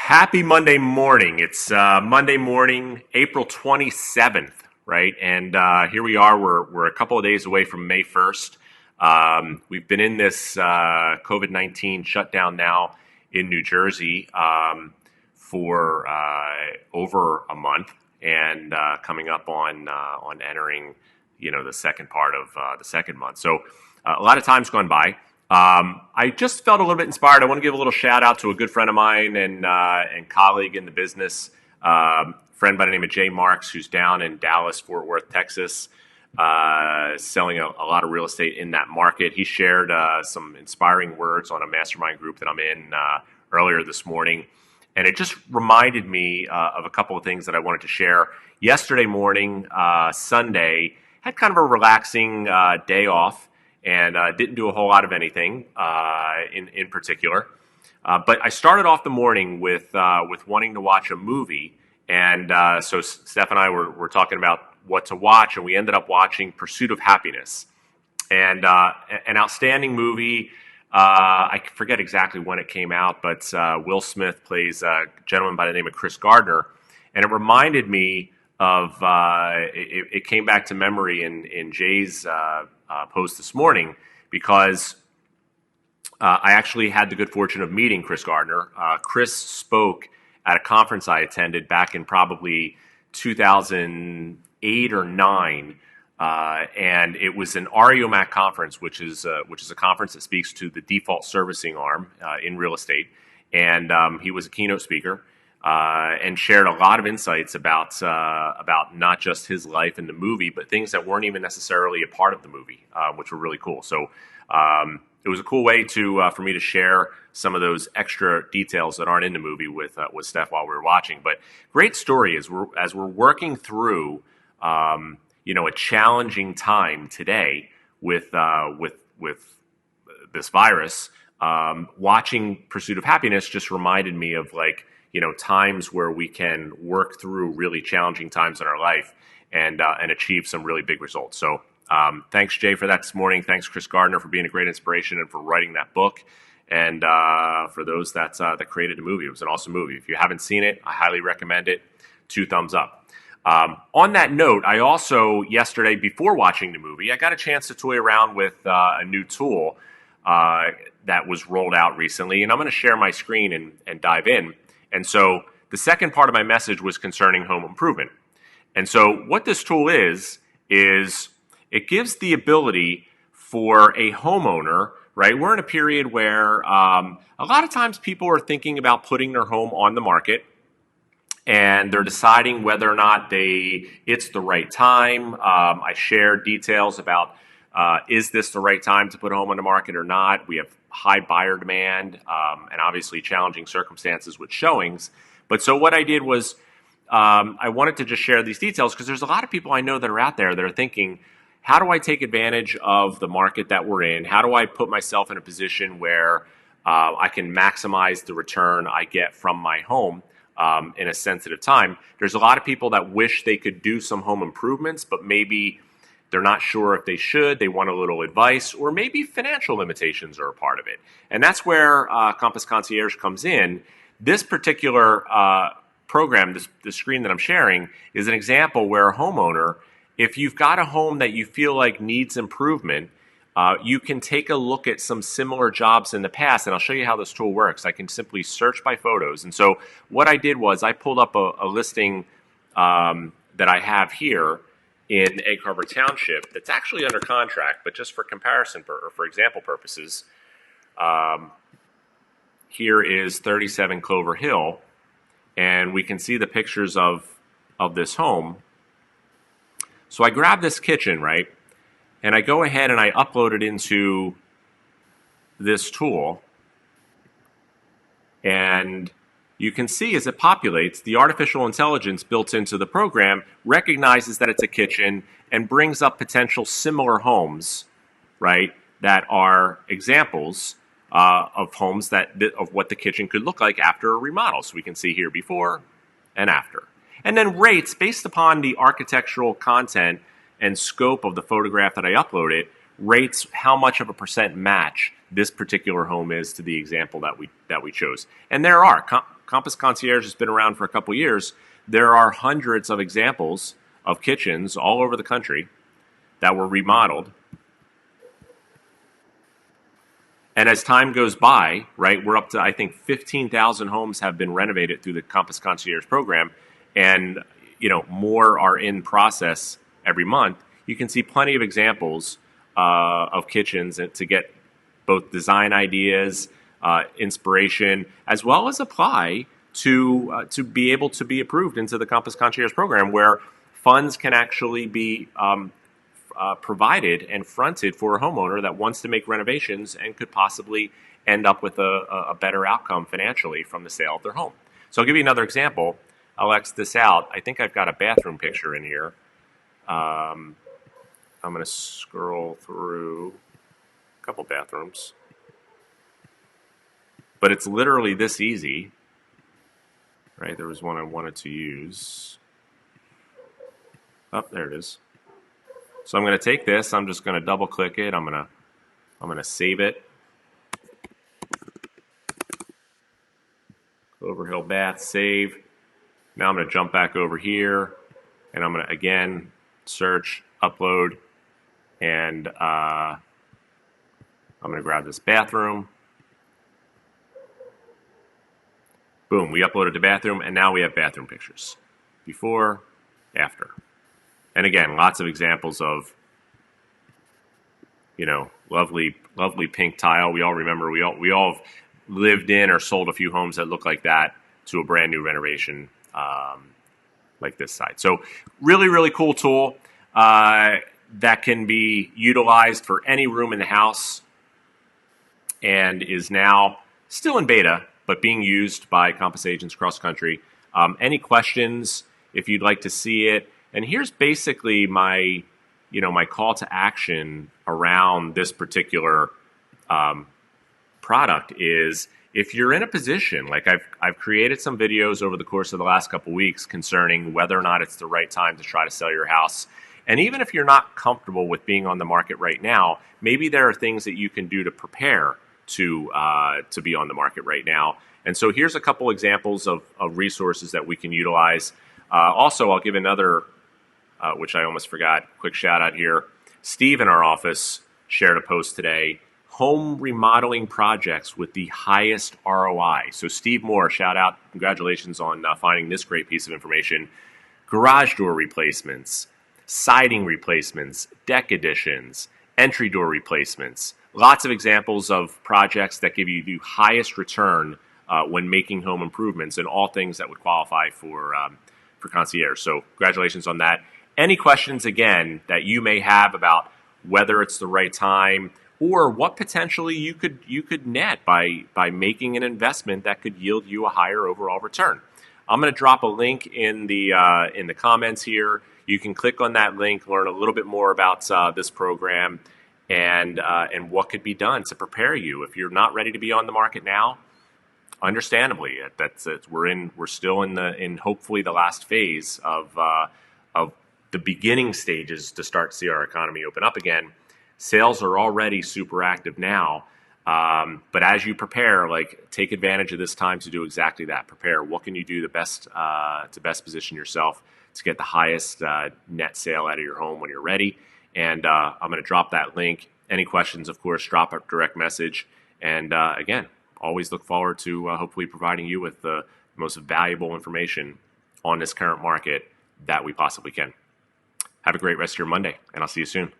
Happy Monday morning. It's Monday morning, April 27th, right? And here we are. We're a couple of days away from May 1st. We've been in this COVID-19 shutdown now in New Jersey for over a month, and coming up on entering, the second part of the second month. So a lot of time's gone by. I just felt a little bit inspired. I want to give a little shout out to a good friend of mine and colleague in the business, friend by the name of Jay Marks, who's down in Dallas, Fort Worth, Texas, selling a lot of real estate in that market. He shared some inspiring words on a mastermind group that I'm in earlier this morning. And it just reminded me of a couple of things that I wanted to share. Yesterday morning, Sunday, had kind of a relaxing day off. And didn't do a whole lot of anything in particular. But I started off the morning with wanting to watch a movie. And so Steph and I were talking about what to watch, and we ended up watching Pursuit of Happiness. And an outstanding movie. I forget exactly when it came out, but Will Smith plays a gentleman by the name of Chris Gardner. And it reminded me of, it came back to memory in Jay's post this morning, because I actually had the good fortune of meeting Chris Gardner. Chris spoke at a conference I attended back in probably 2008 or 9, and it was an REOMAC conference, which is a conference that speaks to the default servicing arm in real estate. And he was a keynote speaker. And shared a lot of insights about not just his life in the movie, but things that weren't even necessarily a part of the movie, which were really cool. So it was a cool way for me to share some of those extra details that aren't in the movie with Steph while we were watching. But great story as we're working through a challenging time today with this virus. Watching Pursuit of Happiness just reminded me of times where we can work through really challenging times in our life and achieve some really big results. So thanks, Jay, for that this morning. Thanks, Chris Gardner, for being a great inspiration and for writing that book. And for those that created the movie, it was an awesome movie. If you haven't seen it, I highly recommend it. 2 thumbs up. On that note, I also, yesterday, before watching the movie, I got a chance to toy around with a new tool that was rolled out recently. And I'm going to share my screen and dive in. And so the second part of my message was concerning home improvement. And so what this tool is it gives the ability for a homeowner, right? We're in a period where a lot of times people are thinking about putting their home on the market, and they're deciding whether or not it's the right time. I shared details about is this the right time to put a home on the market or not? We have high buyer demand and obviously challenging circumstances with showings. But so what I did was I wanted to just share these details because there's a lot of people I know that are out there that are thinking, how do I take advantage of the market that we're in? How do I put myself in a position where I can maximize the return I get from my home in a sensitive time? There's a lot of people that wish they could do some home improvements, but maybe they're not sure if they should. They want a little advice, or maybe financial limitations are a part of it. And that's where Compass Concierge comes in. This particular program, the screen that I'm sharing, is an example where a homeowner, if you've got a home that you feel like needs improvement, you can take a look at some similar jobs in the past, and I'll show you how this tool works. I can simply search by photos. And so what I did was I pulled up a listing that I have here in Egg Harbor Township that's actually under contract, but just for comparison or for example purposes, here is 37 Clover Hill, and we can see the pictures of this home. So I grab this kitchen, right, and I go ahead and I upload it into this tool, and you can see as it populates, the artificial intelligence built into the program recognizes that it's a kitchen and brings up potential similar homes, right, that are examples of homes of what the kitchen could look like after a remodel. So we can see here before and after. And then rates based upon the architectural content and scope of the photograph that I uploaded, rates how much of a percent match this particular home is to the example that we chose. And there are Compass Concierge has been around for a couple years, there are hundreds of examples of kitchens all over the country that were remodeled. And as time goes by, right, we're up to, I think, 15,000 homes have been renovated through the Compass Concierge program, and more are in process every month. You can see plenty of examples of kitchens to get both design ideas, inspiration, as well as apply to be able to be approved into the Compass Concierge program, where funds can actually be provided and fronted for a homeowner that wants to make renovations and could possibly end up with a better outcome financially from the sale of their home. So I'll give you another example. I'll X this out. I think I've got a bathroom picture in here. I'm going to scroll through a couple bathrooms. But it's literally this easy. Right, there was one I wanted to use. Oh, there it is. So I'm going to take this. I'm just going to double click it. I'm going to save it. Cloverhill Bath, save. Now I'm going to jump back over here, and I'm going to again search, upload, and I'm going to grab this bathroom. Boom, we uploaded the bathroom, and now we have bathroom pictures. Before, after. And again, lots of examples of, lovely pink tile. We all remember, we all have lived in or sold a few homes that look like that to a brand new renovation like this side. So really, really cool tool that can be utilized for any room in the house and is now still in beta, but being used by Compass agents across the country. Any questions, if you'd like to see it? And here's basically my call to action around this particular product is, if you're in a position, like I've created some videos over the course of the last couple weeks concerning whether or not it's the right time to try to sell your house. And even if you're not comfortable with being on the market right now, maybe there are things that you can do to prepare to be on the market right now. And so here's a couple examples of resources that we can utilize. Also, I'll give another, which I almost forgot, quick shout out here. Steve in our office shared a post today, home remodeling projects with the highest ROI. So Steve Moore, shout out, congratulations on finding this great piece of information. Garage door replacements, siding replacements, deck additions, entry door replacements. Lots of examples of projects that give you the highest return when making home improvements, and all things that would qualify for concierge. So congratulations on that. Any questions, again, that you may have about whether it's the right time or what potentially you could net by making an investment that could yield you a higher overall return. I'm going to drop a link in the comments here. You can click on that link, learn a little bit more about this program and what could be done to prepare you. If you're not ready to be on the market now, understandably, we're still in hopefully the last phase of the beginning stages to start to see our economy open up again. Sales are already super active now, but as you prepare, take advantage of this time to do exactly that. Prepare. What can you do to best position yourself to get the highest net sale out of your home when you're ready? And I'm going to drop that link. Any questions, of course, drop a direct message. And again, always look forward to hopefully providing you with the most valuable information on this current market that we possibly can. Have a great rest of your Monday, and I'll see you soon.